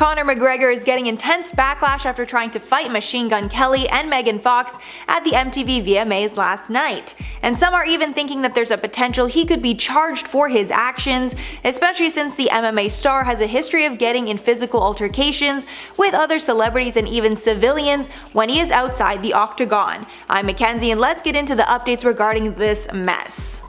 Conor McGregor is getting intense backlash after trying to fight Machine Gun Kelly and Megan Fox at the MTV VMAs last night. And some are even thinking that there's a potential he could be charged for his actions, especially since the MMA star has a history of getting in physical altercations with other celebrities and even civilians when he is outside the octagon. I'm Mackenzie, and let's get into the updates regarding this mess.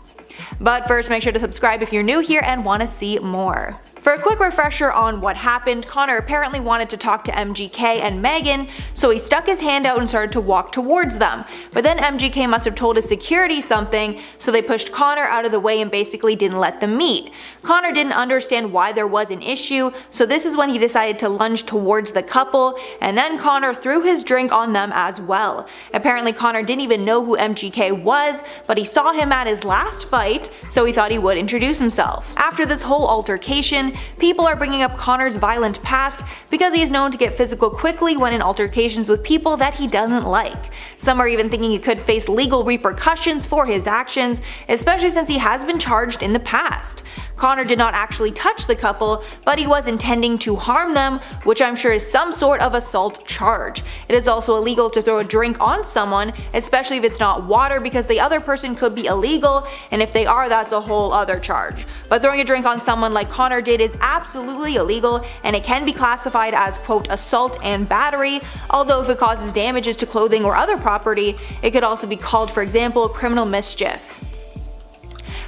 But first, make sure to subscribe if you're new here and want to see more. For a quick refresher on what happened, Conor apparently wanted to talk to MGK and Megan, so he stuck his hand out and started to walk towards them. But then MGK must have told his security something, so they pushed Conor out of the way and basically didn't let them meet. Conor didn't understand why there was an issue, so this is when he decided to lunge towards the couple, and then Conor threw his drink on them as well. Apparently Conor didn't even know who MGK was, but he saw him at his last fight, so he thought he would introduce himself. After this whole altercation, people are bringing up Conor's violent past because he is known to get physical quickly when in altercations with people that he doesn't like. Some are even thinking he could face legal repercussions for his actions, especially since he has been charged in the past. Conor did not actually touch the couple, but he was intending to harm them, which I'm sure is some sort of assault charge. It is also illegal to throw a drink on someone, especially if it's not water, because the other person could be illegal, and if they are, that's a whole other charge. But throwing a drink on someone like Conor did is absolutely illegal, and it can be classified as quote assault and battery, although if it causes damages to clothing or other property, it could also be called, for example, criminal mischief.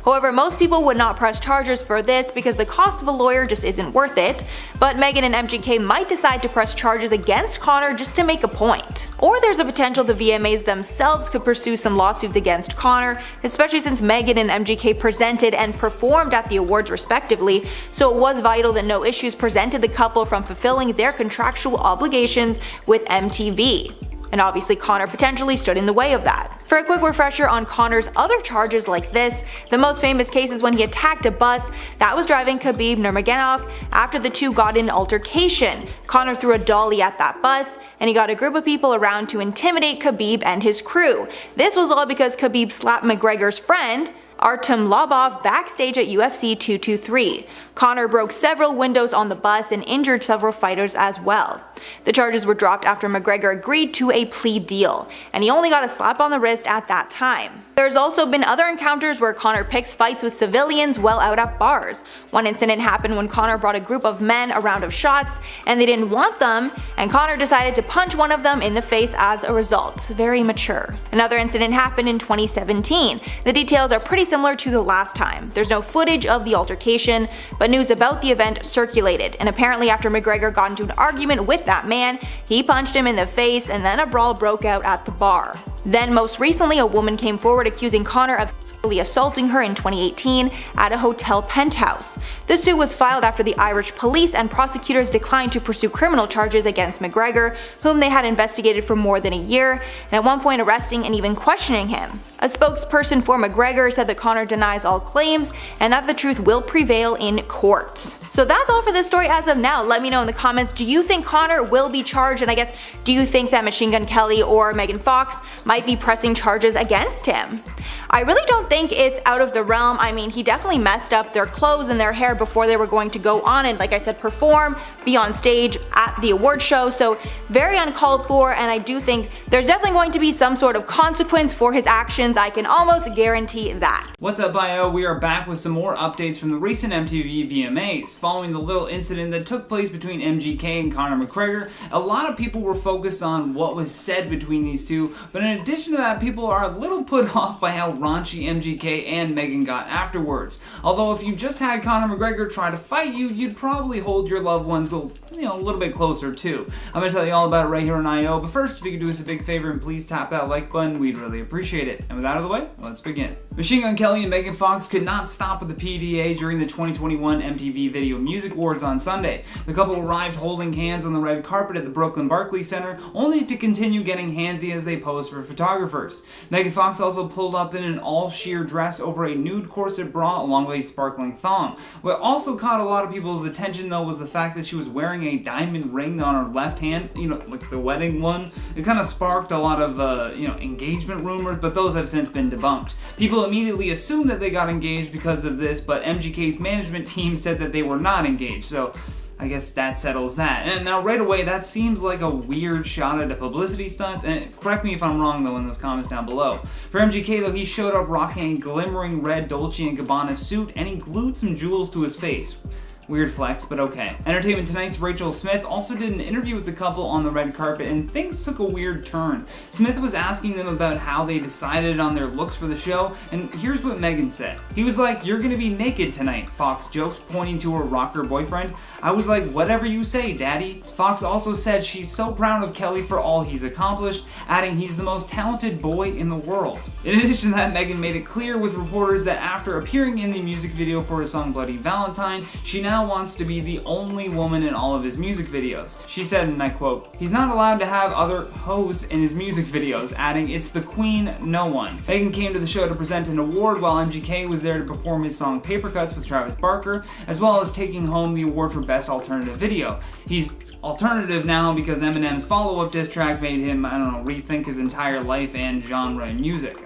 However, most people would not press charges for this because the cost of a lawyer just isn't worth it, but Megan and MGK might decide to press charges against Conor just to make a point. Or there's a potential the VMAs themselves could pursue some lawsuits against Conor, especially since Megan and MGK presented and performed at the awards respectively, so it was vital that no issues prevented the couple from fulfilling their contractual obligations with MTV. And obviously Conor potentially stood in the way of that. For a quick refresher on Conor's other charges like this, the most famous case is when he attacked a bus that was driving Khabib Nurmagomedov after the two got in an altercation. Conor threw a dolly at that bus, and he got a group of people around to intimidate Khabib and his crew. This was all because Khabib slapped McGregor's friend, Artem Lobov, backstage at UFC 223. Conor broke several windows on the bus and injured several fighters as well. The charges were dropped after McGregor agreed to a plea deal, and he only got a slap on the wrist at that time. There's also been other encounters where Conor picks fights with civilians while out at bars. One incident happened when Conor brought a group of men a round of shots and they didn't want them, and Conor decided to punch one of them in the face as a result. Very mature. Another incident happened in 2017. The details are pretty similar to the last time. There's no footage of the altercation, but news about the event circulated, and apparently after McGregor got into an argument with that man, he punched him in the face and then a brawl broke out at the bar. Then most recently, a woman came forward accusing Conor of sexually assaulting her in 2018 at a hotel penthouse. The suit was filed after the Irish police and prosecutors declined to pursue criminal charges against McGregor, whom they had investigated for more than a year, and at one point arresting and even questioning him. A spokesperson for McGregor said that Conor denies all claims and that the truth will prevail in court. So that's all for this story as of now. Let me know in the comments, do you think Conor will be charged, and I guess, do you think that Machine Gun Kelly or Megan Fox might be pressing charges against him? I really don't think it's out of the realm. I mean, he definitely messed up their clothes and their hair before they were going to go on and, like I said, perform, be on stage at the award show, so very uncalled for, and I do think there's definitely going to be some sort of consequence for his actions. I can almost guarantee that. What's up, IO? We are back with some more updates from the recent MTV VMAs. Following the little incident that took place between MGK and Conor McGregor, a lot of people were focused on what was said between these two, but in addition to that, people are a little put off by how raunchy MGK and Megan got afterwards. Although if you just had Conor McGregor try to fight you, you'd probably hold your loved ones a little bit closer too. I'm going to tell you all about it right here on IO, but first, if you could do us a big favor and please tap that like button, we'd really appreciate it. And with that out of the way, let's begin. Machine Gun Kelly and Megan Fox could not stop with the PDA during the 2021 MTV Video Music Awards on Sunday. The couple arrived holding hands on the red carpet at the Brooklyn Barclays Center, only to continue getting handsy as they posed for photographers. Megan Fox also pulled up in an all-sheer dress over a nude corset bra along with a sparkling thong. What also caught a lot of people's attention though was the fact that she was wearing a diamond ring on her left hand, like the wedding one. It kind of sparked a lot of engagement rumors, but those have since been debunked. People immediately assumed that they got engaged because of this, but MGK's management team said that they were not engaged, so I I guess that settles that. And now right away, that seems like a weird shot at a publicity stunt, and correct me if I'm wrong though in those comments down below. For MGK though, he showed up rocking a glimmering red Dolce & Gabbana suit, and he glued some jewels to his face. Weird flex, but okay. Entertainment Tonight's Rachel Smith also did an interview with the couple on the red carpet, and things took a weird turn. Smith was asking them about how they decided on their looks for the show, and here's what Megan said. He was like, "You're gonna be naked tonight," Fox joked, pointing to her rocker boyfriend. I was like, "Whatever you say, daddy." Fox also said she's so proud of Kelly for all he's accomplished, adding he's the most talented boy in the world. In addition to that, Megan made it clear with reporters that after appearing in the music video for his song Bloody Valentine, she now wants to be the only woman in all of his music videos. She said, and I quote, "He's not allowed to have other hoes in his music videos," adding, "It's the queen, no one." Megan came to the show to present an award while MGK was there to perform his song Paper Cuts with Travis Barker, as well as taking home the award for Best Alternative Video. He's alternative now because Eminem's follow-up diss track made him, rethink his entire life and genre in music.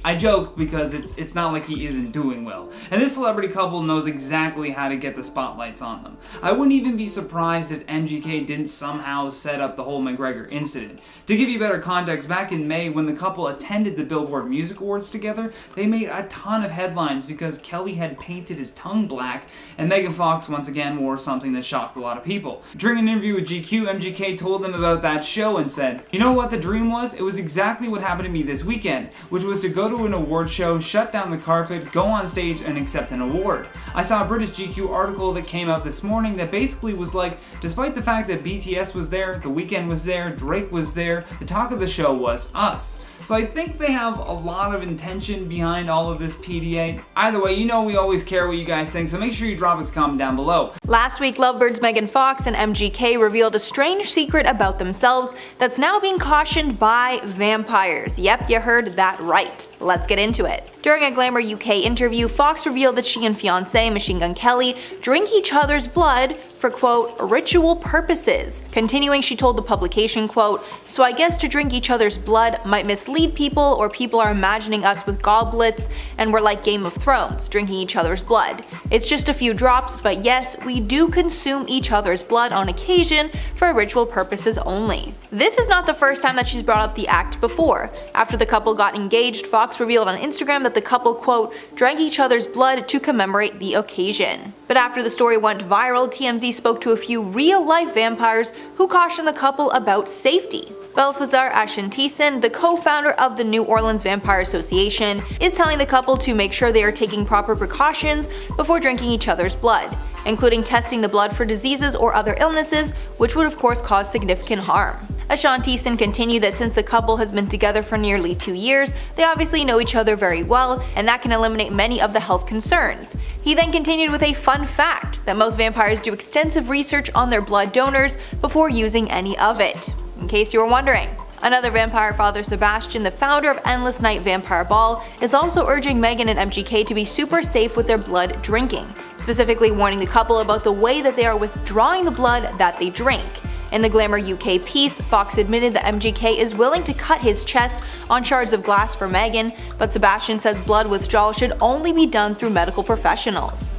I joke because it's not like he isn't doing well. And this celebrity couple knows exactly how to get the spotlights on them. I wouldn't even be surprised if MGK didn't somehow set up the whole McGregor incident. To give you better context, back in May when the couple attended the Billboard Music Awards together, they made a ton of headlines because Kelly had painted his tongue black and Megan Fox once again wore something that shocked a lot of people. During an interview with GQ, MGK told them about that show and said, "You know what the dream was? It was exactly what happened to me this weekend, which was to go to an award show, shut down the carpet, go on stage, and accept an award. I saw a British GQ article that came out this morning that basically was like, despite the fact that BTS was there, The Weeknd was there, Drake was there, the talk of the show was us." So I think they have a lot of intention behind all of this PDA. Either way, you know we always care what you guys think, so make sure you drop us a comment down below. Last week, Lovebirds Megan Fox and MGK revealed a strange secret about themselves that's now being cautioned by vampires. Yep, you heard that right. Let's get into it. During a Glamour UK interview, Fox revealed that she and fiancé Machine Gun Kelly drink each other's blood for, quote, ritual purposes. Continuing, she told the publication, quote, "So I guess to drink each other's blood might mislead people, or people are imagining us with goblets and we're like Game of Thrones, drinking each other's blood. It's just a few drops, but yes, we do consume each other's blood on occasion for ritual purposes only." This is not the first time that she's brought up the act before. After the couple got engaged, Fox revealed on Instagram that the couple, quote, drank each other's blood to commemorate the occasion. But after the story went viral, TMZ spoke to a few real-life vampires who cautioned the couple about safety. Balthazar Ashanteson, the co-founder of the New Orleans Vampire Association, is telling the couple to make sure they are taking proper precautions before drinking each other's blood, including testing the blood for diseases or other illnesses, which would of course cause significant harm. Ashanteson continued that since the couple has been together for nearly 2 years, they obviously know each other very well, and that can eliminate many of the health concerns. He then continued with a fun fact that most vampires do extensive research on their blood donors before using any of it, in case you were wondering. Another vampire father, Sebastian, the founder of Endless Night Vampire Ball, is also urging Megan and MGK to be super safe with their blood drinking, specifically warning the couple about the way that they are withdrawing the blood that they drink. In the Glamour UK piece, Fox admitted that MGK is willing to cut his chest on shards of glass for Megan, but Sebastian says blood withdrawal should only be done through medical professionals.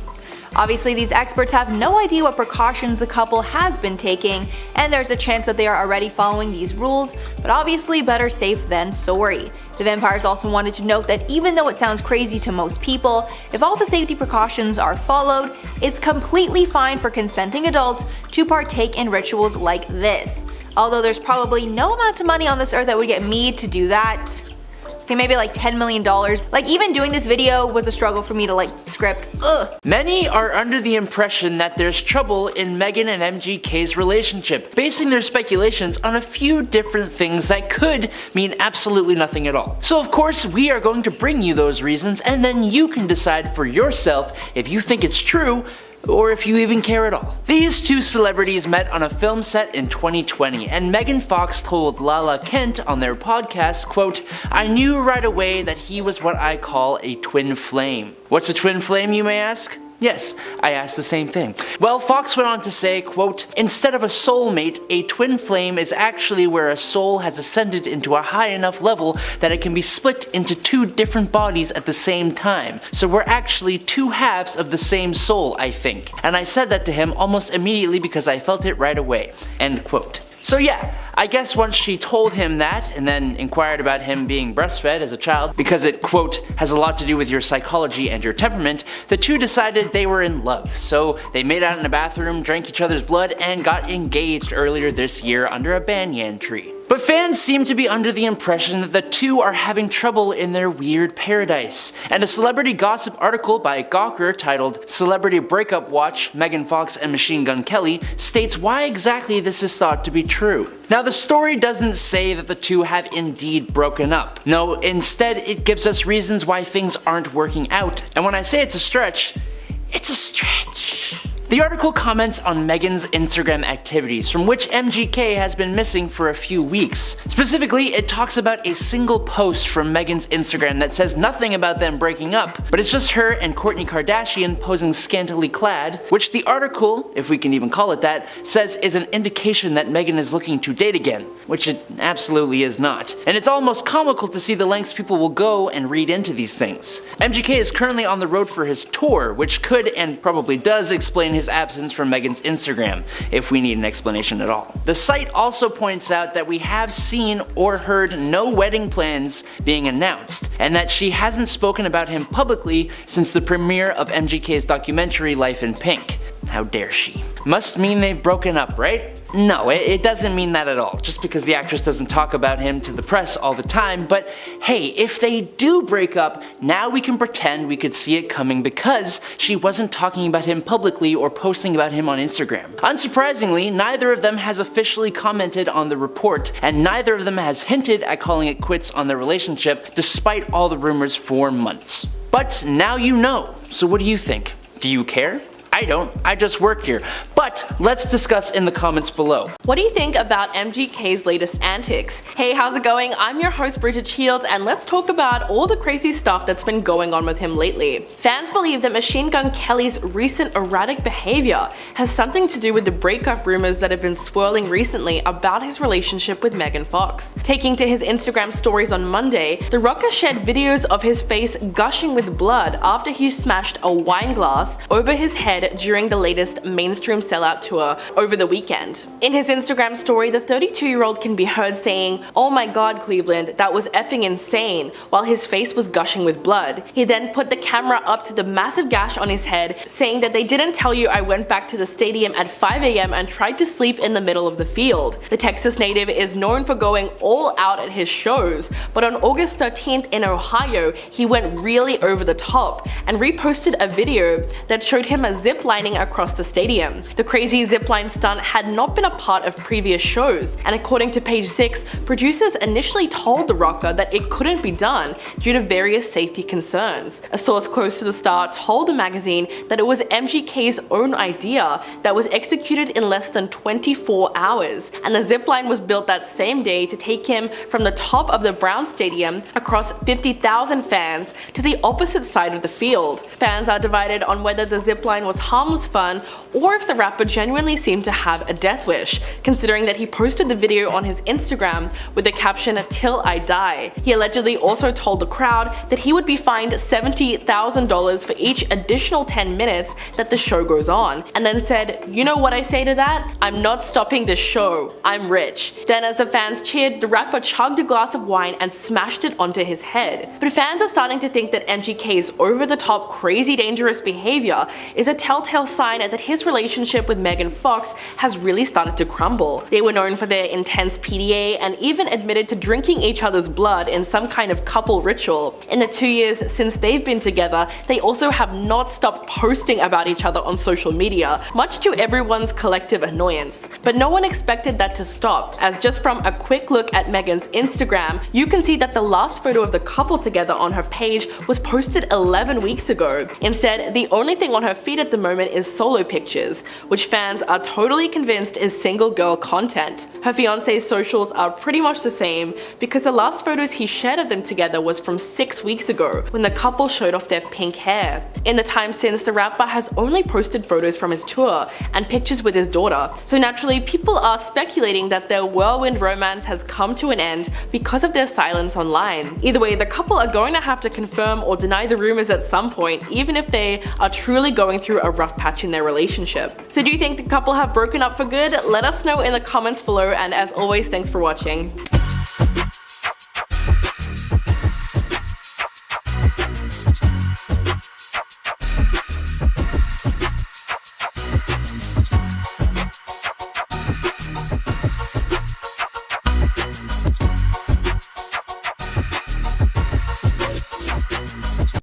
Obviously, these experts have no idea what precautions the couple has been taking, and there's a chance that they are already following these rules, but obviously better safe than sorry. The vampires also wanted to note that even though it sounds crazy to most people, if all the safety precautions are followed, it's completely fine for consenting adults to partake in rituals like this. Although there's probably no amount of money on this earth that would get me to do that. Okay, maybe like $10 million. Like, even doing this video was a struggle for me to script. Ugh. Many are under the impression that there's trouble in Megan and MGK's relationship, basing their speculations on a few different things that could mean absolutely nothing at all. So of course, we are going to bring you those reasons, and then you can decide for yourself if you think it's true, or if you even care at all. These two celebrities met on a film set in 2020, and Megan Fox told Lala Kent on their podcast, quote, "I knew right away that he was what I call a twin flame." What's a twin flame, you may ask? Yes, I asked the same thing. Well, Fox went on to say, quote, "Instead of a soulmate, a twin flame is actually where a soul has ascended into a high enough level that it can be split into two different bodies at the same time. So we're actually two halves of the same soul, I think." And I said that to him almost immediately because I felt it right away. End quote. So yeah, I guess once she told him that and then inquired about him being breastfed as a child because it, quote, "has a lot to do with your psychology and your temperament," the two decided they were in love. So they made out in a bathroom, drank each other's blood, and got engaged earlier this year under a banyan tree. But fans seem to be under the impression that the two are having trouble in their weird paradise. And a celebrity gossip article by Gawker titled "Celebrity Breakup Watch, Megan Fox and Machine Gun Kelly" states why exactly this is thought to be true. Now the story doesn't say that the two have indeed broken up. No, instead it gives us reasons why things aren't working out. And when I say it's a stretch, it's a stretch. The article comments on Megan's Instagram activities, from which MGK has been missing for a few weeks. Specifically, it talks about a single post from Megan's Instagram that says nothing about them breaking up, but it's just her and Kourtney Kardashian posing scantily clad, which the article, if we can even call it that, says is an indication that Megan is looking to date again, which it absolutely is not. And it's almost comical to see the lengths people will go and read into these things. MGK is currently on the road for his tour, which could and probably does explain his absence from Megan's Instagram, if we need an explanation at all. The site also points out that we have seen or heard no wedding plans being announced, and that she hasn't spoken about him publicly since the premiere of MGK's documentary Life in Pink. How dare she? Must mean they've broken up, right? No, it doesn't mean that at all, just because the actress doesn't talk about him to the press all the time, but hey, if they do break up, now we can pretend we could see it coming because she wasn't talking about him publicly or posting about him on Instagram. Unsurprisingly, neither of them has officially commented on the report, and neither of them has hinted at calling it quits on their relationship, despite all the rumors for months. But now you know, so what do you think? Do you care? I don't, I just work here. But let's discuss in the comments below. What do you think about MGK's latest antics? Hey, how's it going? I'm your host Bridget Shields, and let's talk about all the crazy stuff that's been going on with him lately. Fans believe that Machine Gun Kelly's recent erratic behavior has something to do with the breakup rumors that have been swirling recently about his relationship with Megan Fox. Taking to his Instagram stories on Monday, the rocker shared videos of his face gushing with blood after he smashed a wine glass over his head during the latest mainstream sellout tour over the weekend. In his Instagram story, the 32-year-old can be heard saying, "Oh my god, Cleveland, that was effing insane," while his face was gushing with blood. He then put the camera up to the massive gash on his head, saying that "they didn't tell you I went back to the stadium at 5 a.m. and tried to sleep in the middle of the field." The Texas native is known for going all out at his shows, but on August 13th in Ohio, he went really over the top and reposted a video that showed him a ziplining across the stadium. The crazy zipline stunt had not been a part of previous shows, and according to Page 6, producers initially told the rocker that it couldn't be done due to various safety concerns. A source close to the star told the magazine that it was MGK's own idea that was executed in less than 24 hours, and the zipline was built that same day to take him from the top of the Brown Stadium across 50,000 fans to the opposite side of the field. Fans are divided on whether the zipline was harmless fun or if the rapper genuinely seemed to have a death wish, considering that he posted the video on his Instagram with the caption "Till I Die." He allegedly also told the crowd that he would be fined $70,000 for each additional 10 minutes that the show goes on, and then said, "You know what I say to that? I'm not stopping this show. I'm rich." Then as the fans cheered, the rapper chugged a glass of wine and smashed it onto his head. But fans are starting to think that MGK's over-the-top crazy dangerous behavior is a telltale sign that his relationship with Megan Fox has really started to crumble. They were known for their intense PDA and even admitted to drinking each other's blood in some kind of couple ritual. In the 2 years since they've been together, they also have not stopped posting about each other on social media, much to everyone's collective annoyance. But no one expected that to stop, as just from a quick look at Megan's Instagram, you can see that the last photo of the couple together on her page was posted 11 weeks ago. Instead, the only thing on her feed at the moment is solo pictures, which fans are totally convinced is single girl content. Her fiance's socials are pretty much the same because the last photos he shared of them together was from 6 weeks ago when the couple showed off their pink hair. In the time since, the rapper has only posted photos from his tour and pictures with his daughter, so naturally people are speculating that their whirlwind romance has come to an end because of their silence online. Either way, the couple are going to have to confirm or deny the rumors at some point, even if they are truly going through a rough patch in their relationship. So do you think the couple have broken up for good? Let us know in the comments below, and as always, thanks for watching.